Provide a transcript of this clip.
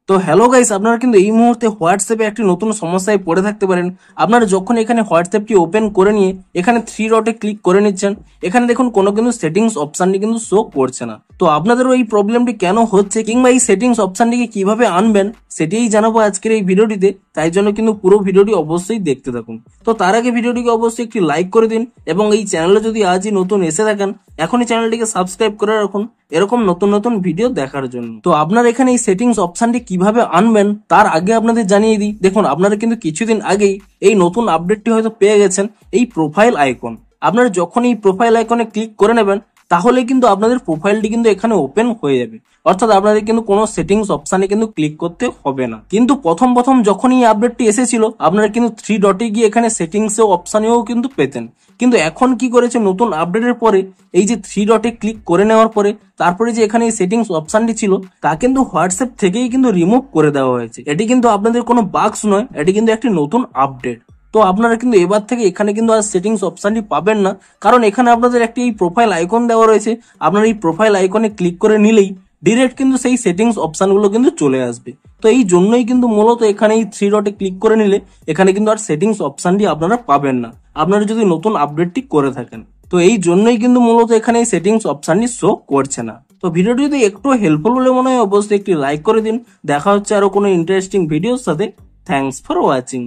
তো hello guys, আপনারা কিন্তু এই মুহূর্তে হোয়াটসঅ্যাপে একটি নতুন সমস্যায় পড়ে থাকতে পারেন। আপনারা যখন এখানে হোয়াটসঅ্যাপটি ওপেন করে নিয়ে এখানে থ্রি ডটে ক্লিক করে নিচ্ছেন, এখানে দেখুন কোনো কিন্তু সেটিংস অপশনটি কিন্তু শো করছে না। তো আপনাদেরও এই প্রবলেমটি কেন হচ্ছে কিংবা এই সেটিংস অপশনটিকে কিভাবে আনবেন সেটাই জানাবো আজকের এই ভিডিওটিতে। তাই জন্য কিন্তু পুরো ভিডিওটি অবশ্যই দেখতে থাকুন। তো তার আগে ভিডিওটিকে অবশ্যই একটি লাইক করে দিন এবং এই চ্যানেলে যদি আজই নতুন এসে থাকেন এখনই চ্যানেলটিকে সাবস্ক্রাইব করে রাখুন এরকম নতুন নতুন ভিডিও দেখার জন্য। তো আপনারা এখানে এই সেটিংস অপশনটি কিভাবে আনবেন তার আগে আপনাদের জানিয়ে দিই। দেখুন, আপনারা কিন্তু কিছুদিন আগেই এই নতুন আপডেটটি হয়তো পেয়ে গেছেন, এই প্রোফাইল আইকন। আপনারা যখন এই প্রোফাইল আইকনে ক্লিক করে নেবেন তাহলে কিন্তু আপনাদের প্রোফাইলটি কিন্তু এখানে ওপেন হয়ে যাবে, অর্থাৎ আপনাদের কিন্তু কোনো সেটিংস অপশনে কিন্তু ক্লিক করতে হবে না। কিন্তু প্রথম প্রথম যখন এই আপডেটটি এসেছিল আপনারা কিন্তু থ্রি ডটে গিয়ে এখানে সেটিংস অপশনেও কিন্তু পেতেন, কিন্তু এখন কি করেছে নতুন আপডেটের পরে এই যে থ্রি ডটে ক্লিক করে নেওয়ার পরে তারপরে যে এখানে এই সেটিংস অপশনটি ছিল তা কিন্তু হোয়াটসঅ্যাপ থেকেই কিন্তু রিমুভ করে দেওয়া হয়েছে। এটি কিন্তু আপনাদের কোনো বাগস নয়, এটি কিন্তু একটি নতুন আপডেট। তো আপনারা কিন্তু এবার থেকে এখানে কিন্তু আর সেটিংস অপশনটি পাবেন না, কারণ এখানে আপনাদের একটি এই প্রোফাইল আইকন দেওয়া রয়েছে। আপনারা এই প্রোফাইল আইকনে ক্লিক করে নিলেই ডিরেক্ট কিন্তু সেই সেটিংস অপশনগুলো কিন্তু চলে আসবে। তো এই জন্যই কিন্তু মূলত এখানে এই থ্রি ডটে ক্লিক করে নিলে এখানে কিন্তু আর সেটিংস অপশনটি আপনারা পাবেন না, আপনারা যদি নতুন আপডেটটি করে থাকেন। তো এই জন্যই কিন্তু মূলত এখানে এই সেটিংস অপশনটি শো করছে না। তো ভিডিওটি যদি একটু হেল্পফুল বলে মনে হয় অবশ্যই একটি লাইক করে দিন। দেখা হচ্ছে আরো কোনো ইন্টারেস্টিং ভিডিওর সাথে। Thanks for watching.